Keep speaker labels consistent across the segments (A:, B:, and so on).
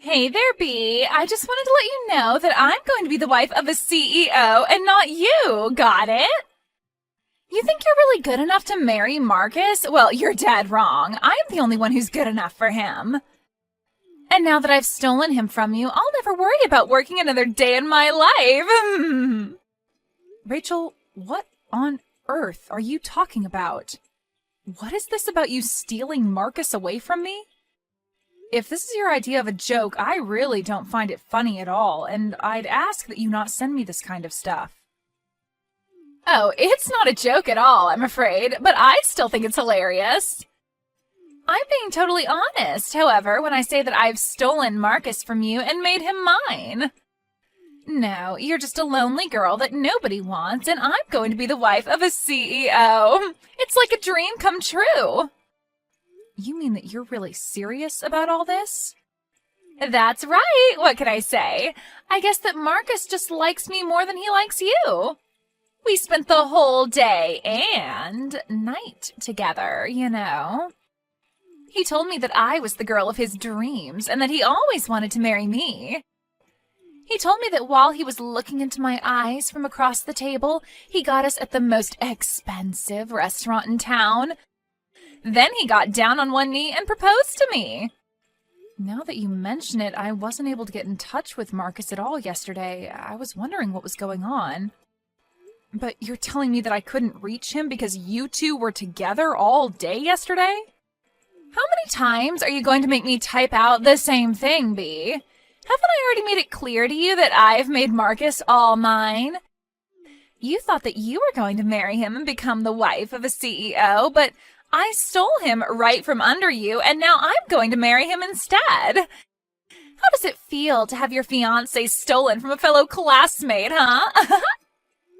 A: Hey there, Bee. I just wanted to let you know that I'm going to be the wife of a CEO and not you. Got it? You think you're really good enough to marry Marcus? Well, you're dead wrong. I'm the only one who's good enough for him. And now that I've stolen him from you, I'll never worry about working another day in my life. Rachel, what on earth are you talking about? What is this about you stealing Marcus away from me? If this is your idea of a joke, I really don't find it funny at all, and I'd ask that you not send me this kind of stuff. Oh, it's not a joke at all, I'm afraid, but I still think it's hilarious. I'm being totally honest, however, when I say that I've stolen Marcus from you and made him mine. No, you're just a lonely girl that nobody wants, and I'm going to be the wife of a CEO. It's like a dream come true. You mean that you're really serious about all this? That's right. What can I say? I guess that Marcus just likes me more than he likes you. We spent the whole day and night together, you know. He told me that I was the girl of his dreams and that he always wanted to marry me. He told me that while he was looking into my eyes from across the table, he got us at the most expensive restaurant in town. Then he got down on one knee and proposed to me. Now that you mention it, I wasn't able to get in touch with Marcus at all yesterday. I was wondering what was going on. But you're telling me that I couldn't reach him because you two were together all day yesterday? How many times are you going to make me type out the same thing, Bee? Haven't I already made it clear to you that I've made Marcus all mine? You thought that you were going to marry him and become the wife of a CEO, but I stole him right from under you, and now I'm going to marry him instead. How does it feel to have your fiancé stolen from a fellow classmate, huh?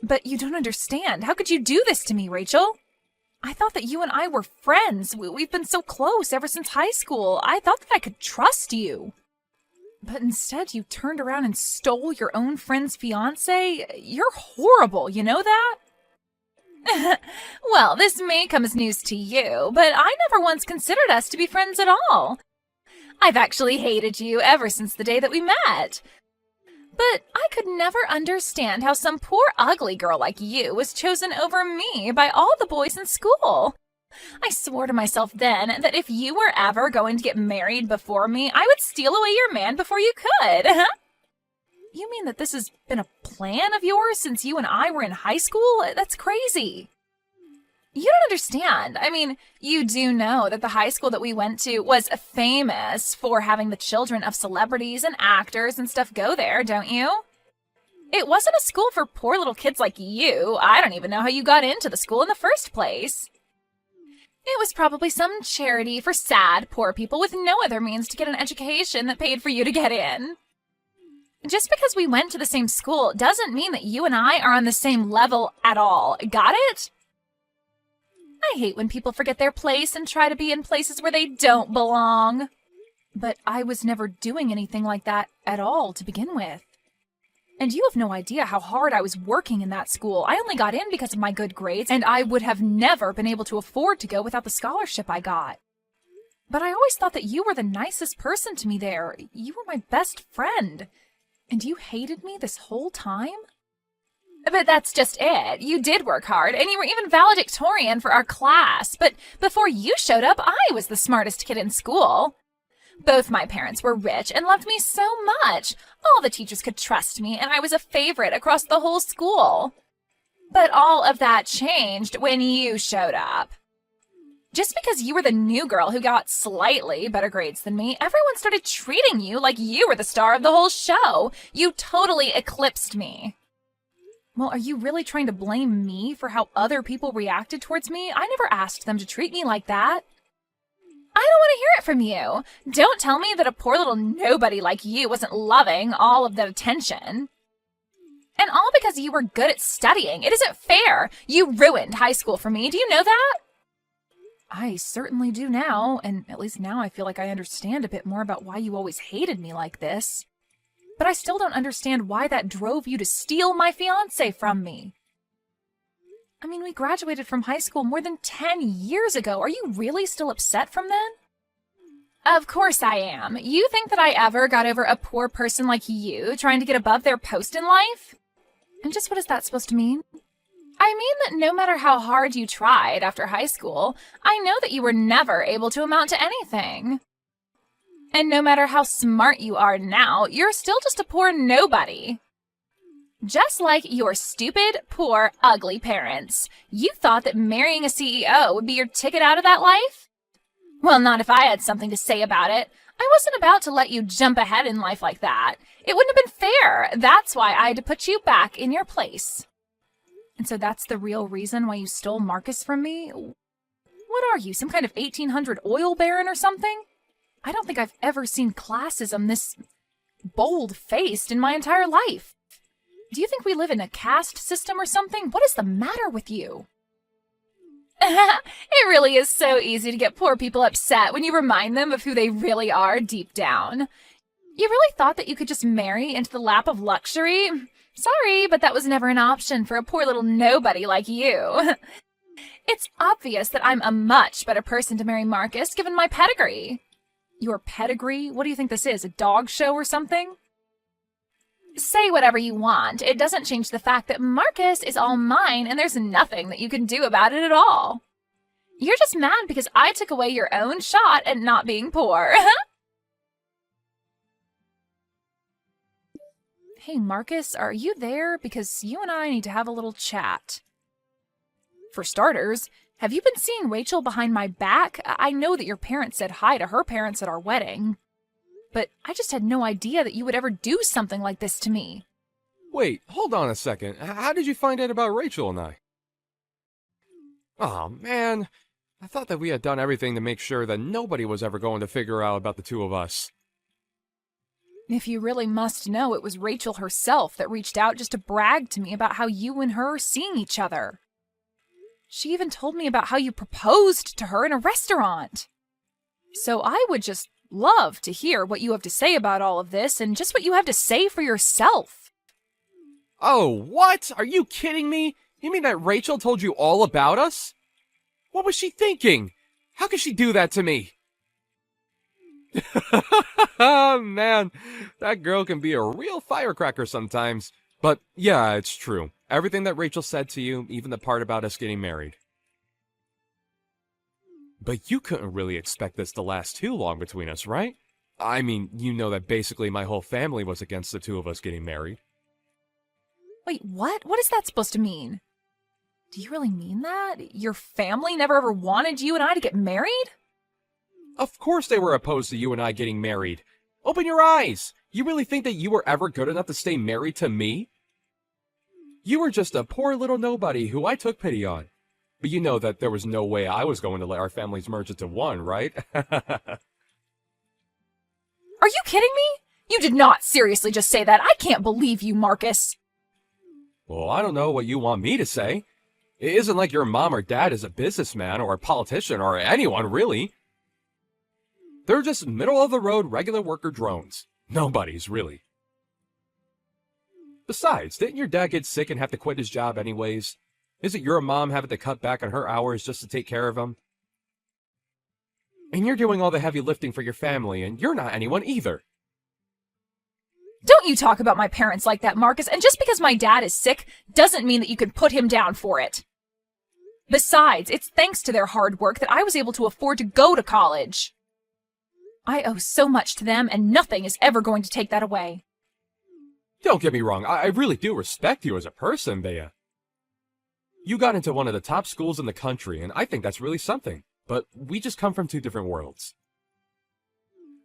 A: But you don't understand. How could you do this to me, Rachel? I thought that you and I were friends. We've been so close ever since high school. I thought that I could trust you. But instead, you turned around and stole your own friend's fiancé? You're horrible, you know that? Well, this may come as news to you, but I never once considered us to be friends at all. I've actually hated you ever since the day that we met. But I could never understand how some poor ugly girl like you was chosen over me by all the boys in school. I swore to myself then that if you were ever going to get married before me, I would steal away your man before you could. You mean that this has been a plan of yours since you and I were in high school? That's crazy. You don't understand. I mean, you do know that the high school that we went to was famous for having the children of celebrities and actors and stuff go there, don't you? It wasn't a school for poor little kids like you. I don't even know how you got into the school in the first place. It was probably some charity for sad, poor people with no other means to get an education that paid for you to get in. Just because we went to the same school doesn't mean that you and I are on the same level at all. Got it? I hate when people forget their place and try to be in places where they don't belong. But I was never doing anything like that at all to begin with. And you have no idea how hard I was working in that school. I only got in because of my good grades, and I would have never been able to afford to go without the scholarship I got. But I always thought that you were the nicest person to me there. You were my best friend. And you hated me this whole time? But that's just it. You did work hard, and you were even valedictorian for our class. But before you showed up, I was the smartest kid in school. Both my parents were rich and loved me so much. All the teachers could trust me, and I was a favorite across the whole school. But all of that changed when you showed up. Just because you were the new girl who got slightly better grades than me, everyone started treating you like you were the star of the whole show. You totally eclipsed me. Well, are you really trying to blame me for how other people reacted towards me? I never asked them to treat me like that. I don't want to hear it from you. Don't tell me that a poor little nobody like you wasn't loving all of the attention. And all because you were good at studying. It isn't fair. You ruined high school for me. Do you know that? I certainly do now, and at least now I feel like I understand a bit more about why you always hated me like this. But I still don't understand why that drove you to steal my fiancé from me. I mean, we graduated from high school more than 10 years ago. Are you really still upset from then? Of course I am. You think that I ever got over a poor person like you trying to get above their post in life? And just what is that supposed to mean? I mean that no matter how hard you tried after high school, I know that you were never able to amount to anything. And no matter how smart you are now, you're still just a poor nobody. Just like your stupid, poor, ugly parents. You thought that marrying a CEO would be your ticket out of that life? Well, not if I had something to say about it. I wasn't about to let you jump ahead in life like that. It wouldn't have been fair. That's why I had to put you back in your place. And so that's the real reason why you stole Marcus from me? What are you, some kind of 1800 oil baron or something? I don't think I've ever seen classism this bold-faced in my entire life. Do you think we live in a caste system or something? What is the matter with you? It really is so easy to get poor people upset when you remind them of who they really are deep down. You really thought that you could just marry into the lap of luxury? Sorry, but that was never an option for a poor little nobody like you. It's obvious that I'm a much better person to marry Marcus given my pedigree. Your pedigree? What do you think this is, a dog show or something? Say whatever you want. It doesn't change the fact that Marcus is all mine and there's nothing that you can do about it at all. You're just mad because I took away your own shot at not being poor. Hey, Marcus, are you there? Because you and I need to have a little chat. For starters, have you been seeing Rachel behind my back? I know that your parents said hi to her parents at our wedding. But I just had no idea that you would ever do something like this to me.
B: Wait, hold on a second. How did you find out about Rachel and I? Oh, man. I thought that we had done everything to make sure that nobody was ever going to figure out about the two of us.
A: If you really must know, it was Rachel herself that reached out just to brag to me about how you and her are seeing each other. She even told me about how you proposed to her in a restaurant. So I would just love to hear what you have to say about all of this and just what you have to say for yourself.
B: Oh, what? Are you kidding me? You mean that Rachel told you all about us? What was she thinking? How could she do that to me? Oh, man, that girl can be a real firecracker sometimes. But yeah, it's true. Everything that Rachel said to you, even the part about us getting married. But you couldn't really expect this to last too long between us, right? I mean, you know that basically my whole family was against the two of us getting married.
A: Wait, what? What is that supposed to mean? Do you really mean that? Your family never ever wanted you and I to get married?
B: Of course they were opposed to you and I getting married. Open your eyes! You really think that you were ever good enough to stay married to me? You were just a poor little nobody who I took pity on. But you know that there was no way I was going to let our families merge into one, right?
A: Are you kidding me? You did not seriously just say that. I can't believe you, Marcus.
B: Well, I don't know what you want me to say. It isn't like your mom or dad is a businessman or a politician or anyone, really. They're just middle-of-the-road regular worker drones. Nobody's, really. Besides, didn't your dad get sick and have to quit his job anyways? Isn't your mom having to cut back on her hours just to take care of him? And you're doing all the heavy lifting for your family, and you're not anyone either.
A: Don't you talk about my parents like that, Marcus, and just because my dad is sick doesn't mean that you can put him down for it. Besides, it's thanks to their hard work that I was able to afford to go to college. I owe so much to them, and nothing is ever going to take that away.
B: Don't get me wrong, I really do respect you as a person, Bea. You got into one of the top schools in the country, and I think that's really something. But we just come from two different worlds.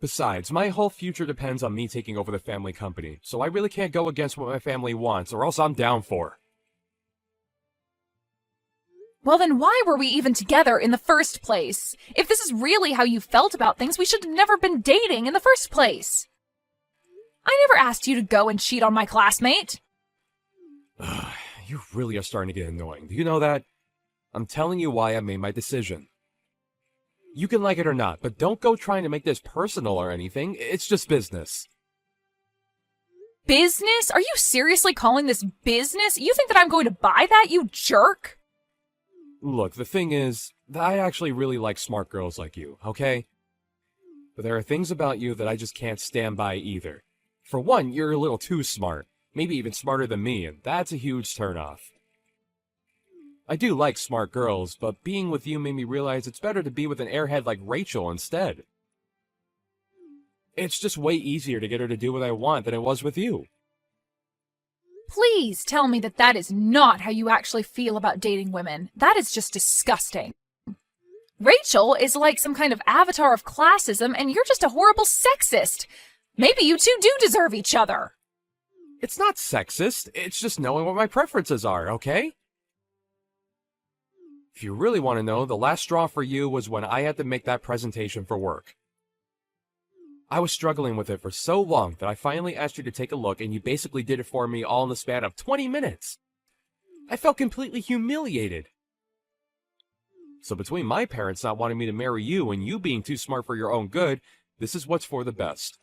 B: Besides, my whole future depends on me taking over the family company, so I really can't go against what my family wants, or else I'm down for.
A: Well, then why were we even together in the first place? If this is really how you felt about things, we should have never been dating in the first place. I never asked you to go and cheat on my classmate.
B: You really are starting to get annoying. Do you know that? I'm telling you why I made my decision. You can like it or not, but don't go trying to make this personal or anything. It's just business.
A: Business? Are you seriously calling this business? You think that I'm going to buy that, you jerk?
B: Look, the thing is, I actually really like smart girls like you, okay? But there are things about you that I just can't stand by either. For one, you're a little too smart, maybe even smarter than me, and that's a huge turnoff. I do like smart girls, but being with you made me realize it's better to be with an airhead like Rachel instead. It's just way easier to get her to do what I want than it was with you.
A: Please tell me that that is not how you actually feel about dating women. That is just disgusting. Rachel is like some kind of avatar of classism, and you're just a horrible sexist. Maybe you two do deserve each other.
B: It's not sexist, it's just knowing what my preferences are, okay? If you really want to know, the last straw for you was when I had to make that presentation for work. I was struggling with it for so long that I finally asked you to take a look, and you basically did it for me all in the span of 20 minutes. I felt completely humiliated. So between my parents not wanting me to marry you and you being too smart for your own good, this is what's for the best.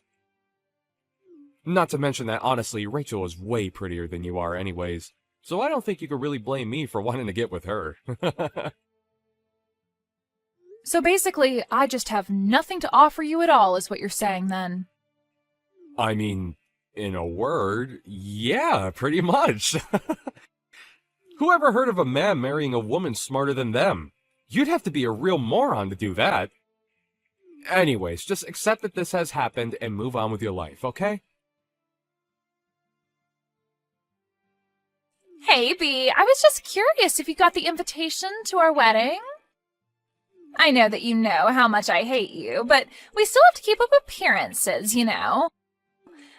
B: Not to mention that, honestly, Rachel is way prettier than you are anyways, so I don't think you could really blame me for wanting to get with her.
A: So basically, I just have nothing to offer you at all, is what you're saying then.
B: I mean, in a word, yeah, pretty much. Who ever heard of a man marrying a woman smarter than them? You'd have to be a real moron to do that. Anyways, just accept that this has happened and move on with your life, okay?
A: Hey, B, I was just curious if you got the invitation to our wedding. I know that you know how much I hate you, but we still have to keep up appearances, you know.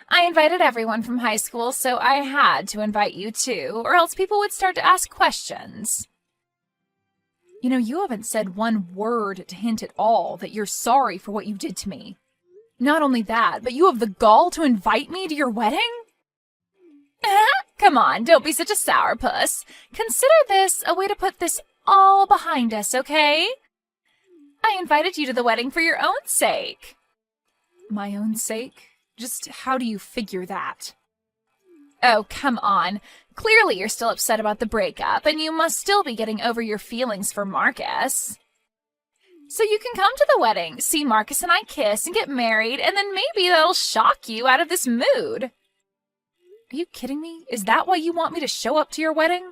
A: I invited everyone from high school, so I had to invite you too, or else people would start to ask questions. You know, you haven't said one word to hint at all that you're sorry for what you did to me. Not only that, but you have the gall to invite me to your wedding? Come on, don't be such a sourpuss. Consider this a way to put this all behind us, okay? I invited you to the wedding for your own sake. My own sake? Just how do you figure that? Oh, come on. Clearly you're still upset about the breakup, and you must still be getting over your feelings for Marcus. So you can come to the wedding, see Marcus and I kiss and get married, and then maybe that'll shock you out of this mood. Are you kidding me? Is that why you want me to show up to your wedding?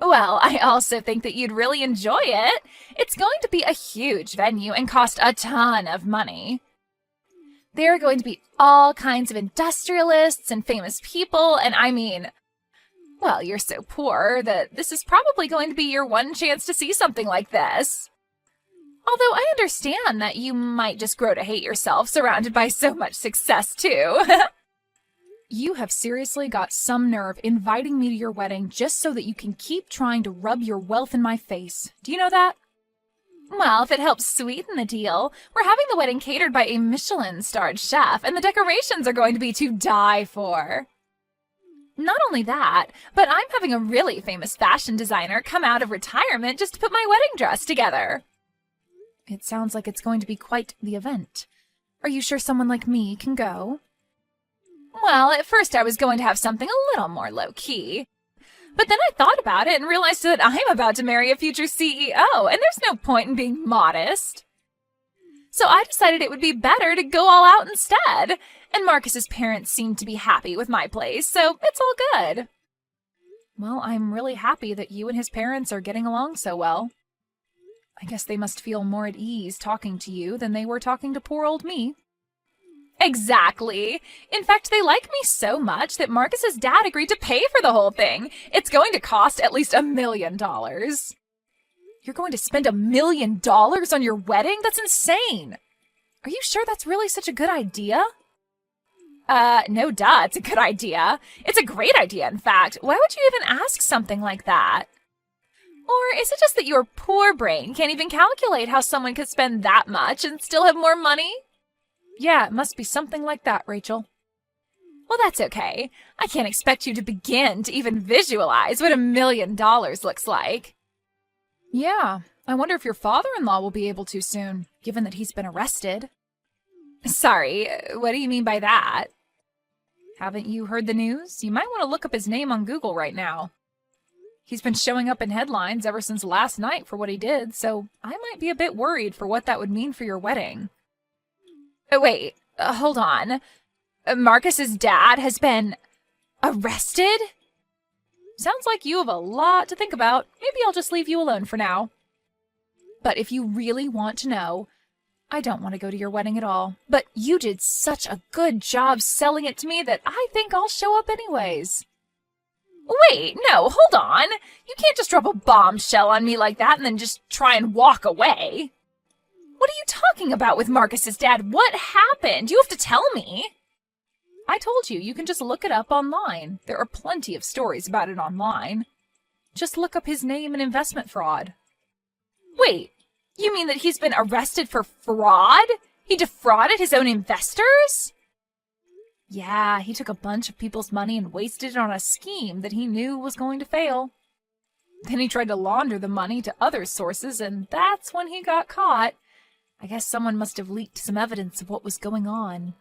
A: Well, I also think that you'd really enjoy it. It's going to be a huge venue and cost a ton of money. There are going to be all kinds of industrialists and famous people, and I mean, well, you're so poor that this is probably going to be your one chance to see something like this. Although I understand that you might just grow to hate yourself surrounded by so much success, too. You have seriously got some nerve inviting me to your wedding just so that you can keep trying to rub your wealth in my face. Do you know that? Well, if it helps sweeten the deal, we're having the wedding catered by a Michelin-starred chef, and the decorations are going to be to die for. Not only that, but I'm having a really famous fashion designer come out of retirement just to put my wedding dress together. It sounds like it's going to be quite the event. Are you sure someone like me can go? Well, at first I was going to have something a little more low-key. But then I thought about it and realized that I'm about to marry a future CEO, and there's no point in being modest. So I decided it would be better to go all out instead, and Marcus's parents seemed to be happy with my place, so it's all good. Well, I'm really happy that you and his parents are getting along so well. I guess they must feel more at ease talking to you than they were talking to poor old me. Exactly. In fact, they like me so much that Marcus's dad agreed to pay for the whole thing. It's going to cost at least $1 million. You're going to spend $1 million on your wedding? That's insane. Are you sure that's really such a good idea? No duh, it's a good idea. It's a great idea, in fact. Why would you even ask something like that? Or is it just that your poor brain can't even calculate how someone could spend that much and still have more money? Yeah, it must be something like that, Rachel. Well, that's okay. I can't expect you to begin to even visualize what $1 million looks like. Yeah, I wonder if your father-in-law will be able to soon, given that he's been arrested. Sorry, what do you mean by that? Haven't you heard the news? You might want to look up his name on Google right now. He's been showing up in headlines ever since last night for what he did, so I might be a bit worried for what that would mean for your wedding. Wait, hold on. Marcus's dad has been arrested? Sounds like you have a lot to think about. Maybe I'll just leave you alone for now. But if you really want to know, I don't want to go to your wedding at all. But you did such a good job selling it to me that I think I'll show up anyways. Wait, no, hold on. You can't just drop a bombshell on me like that and then just try and walk away. What are you talking about with Marcus's dad? What happened? You have to tell me. I told you, you can just look it up online. There are plenty of stories about it online. Just look up his name and investment fraud. Wait, you mean that he's been arrested for fraud? He defrauded his own investors? Yeah, he took a bunch of people's money and wasted it on a scheme that he knew was going to fail. Then he tried to launder the money to other sources, and that's when he got caught. I guess someone must have leaked some evidence of what was going on.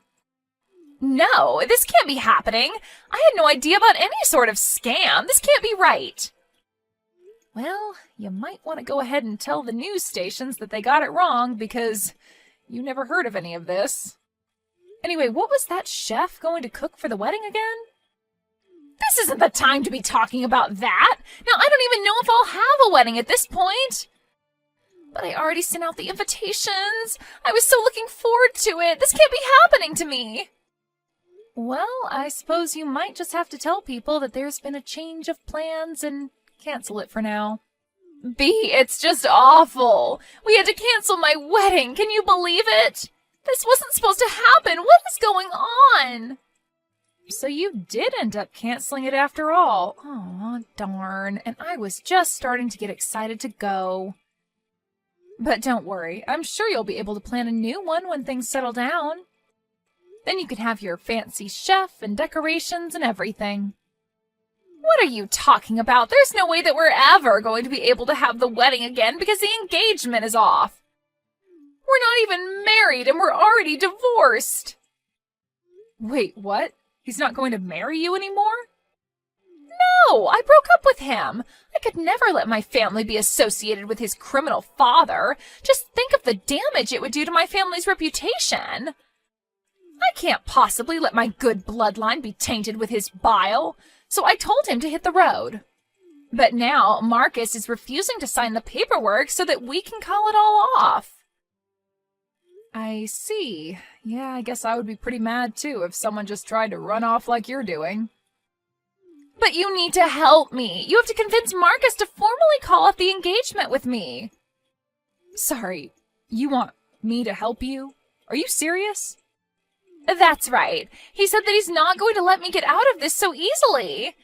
A: No, this can't be happening. I had no idea about any sort of scam. This can't be right. Well, you might want to go ahead and tell the news stations that they got it wrong because you never heard of any of this. Anyway, what was that chef going to cook for the wedding again? This isn't the time to be talking about that. Now, I don't even know if I'll have a wedding at this point. But I already sent out the invitations. I was so looking forward to it. This can't be happening to me. Well, I suppose you might just have to tell people that there's been a change of plans and cancel it for now. B, it's just awful. We had to cancel my wedding. Can you believe it? This wasn't supposed to happen. What is going on? So you did end up canceling it after all. Aw, darn. And I was just starting to get excited to go. But don't worry. I'm sure you'll be able to plan a new one when things settle down. Then you can have your fancy chef and decorations and everything. What are you talking about? There's no way that we're ever going to be able to have the wedding again because the engagement is off. We're not even married and we're already divorced. Wait, what? He's not going to marry you anymore? No, I broke up with him. I could never let my family be associated with his criminal father. Just think of the damage it would do to my family's reputation. I can't possibly let my good bloodline be tainted with his bile, so I told him to hit the road. But now Marcus is refusing to sign the paperwork so that we can call it all off. I see. Yeah, I guess I would be pretty mad too if someone just tried to run off like you're doing. But you need to help me. You have to convince Marcus to formally call off the engagement with me. Sorry, you want me to help you? Are you serious? That's right. He said that he's not going to let me get out of this so easily.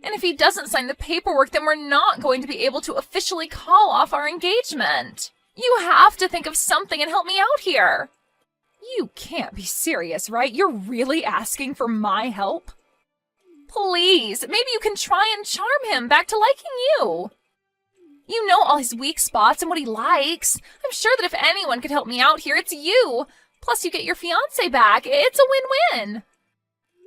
A: And if he doesn't sign the paperwork, then we're not going to be able to officially call off our engagement. You have to think of something and help me out here. You can't be serious, right? You're really asking for my help? Please, maybe you can try and charm him back to liking you. You know all his weak spots and what he likes. I'm sure that if anyone could help me out here, it's you. Plus, you get your fiancé back. It's a win-win.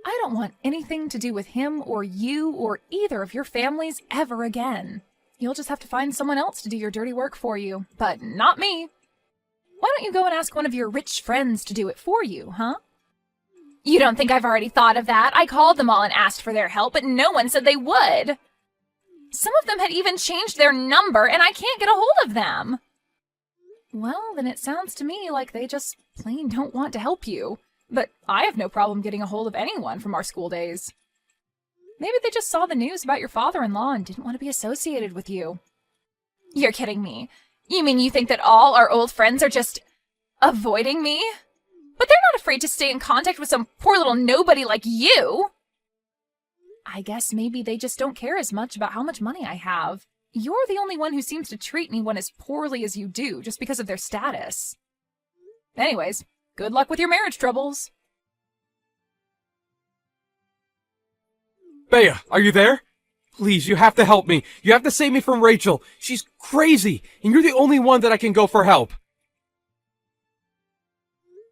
A: I don't want anything to do with him or you or either of your families ever again. You'll just have to find someone else to do your dirty work for you, but not me. Why don't you go and ask one of your rich friends to do it for you, huh? You don't think I've already thought of that? I called them all and asked for their help, but no one said they would. Some of them had even changed their number, and I can't get a hold of them. Well, then it sounds to me like they just plain don't want to help you. But I have no problem getting a hold of anyone from our school days. Maybe they just saw the news about your father-in-law and didn't want to be associated with you. You're kidding me. You mean you think that all our old friends are just avoiding me? But they're not afraid to stay in contact with some poor little nobody like you. I guess maybe they just don't care as much about how much money I have. You're the only one who seems to treat anyone as poorly as you do just because of their status. Anyways, good luck with your marriage troubles.
B: Bea, are you there? Please, you have to help me. You have to save me from Rachel. She's crazy, and you're the only one that I can go for help.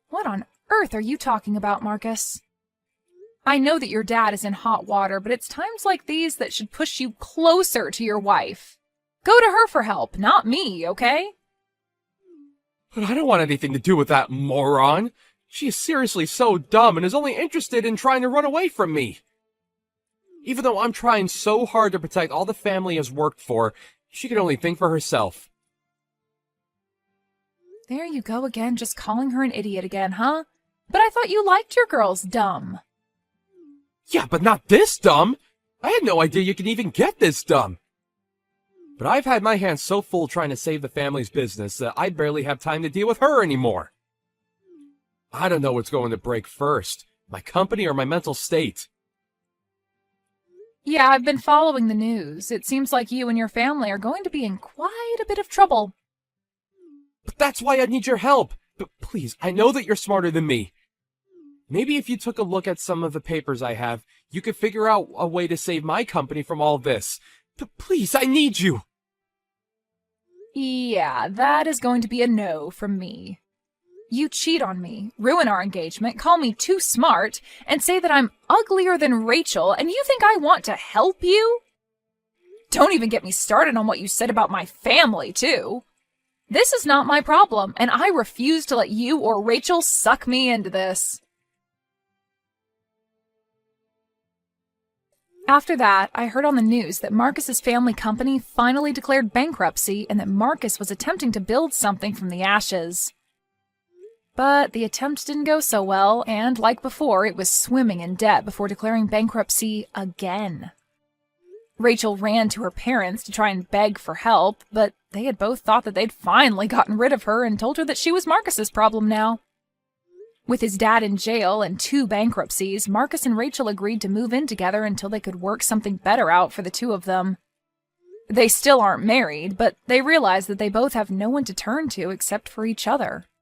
A: What on earth are you talking about, Marcus? I know that your dad is in hot water, but it's times like these that should push you closer to your wife. Go to her for help, not me, okay?
B: But I don't want anything to do with that moron. She is seriously so dumb and is only interested in trying to run away from me. Even though I'm trying so hard to protect all the family has worked for, she can only think for herself.
A: There you go again, just calling her an idiot again, huh? But I thought you liked your girls dumb.
B: Yeah, but not this dumb. I had no idea you could even get this dumb. But I've had my hands so full trying to save the family's business that I barely have time to deal with her anymore. I don't know what's going to break first, my company or my mental state.
A: Yeah, I've been following the news. It seems like you and your family are going to be in quite a bit of trouble.
B: But that's why I need your help. But please, I know that you're smarter than me. Maybe if you took a look at some of the papers I have, you could figure out a way to save my company from all this. But please, I need you.
A: Yeah, that is going to be a no from me. You cheat on me, ruin our engagement, call me too smart, and say that I'm uglier than Rachel, and you think I want to help you? Don't even get me started on what you said about my family, too. This is not my problem, and I refuse to let you or Rachel suck me into this. After that, I heard on the news that Marcus's family company finally declared bankruptcy and that Marcus was attempting to build something from the ashes. But the attempt didn't go so well, and like before, it was swimming in debt before declaring bankruptcy again. Rachel ran to her parents to try and beg for help, but they had both thought that they'd finally gotten rid of her and told her that she was Marcus's problem now. With his dad in jail and 2 bankruptcies, Marcus and Rachel agreed to move in together until they could work something better out for the 2 of them. They still aren't married, but they realize that they both have no one to turn to except for each other.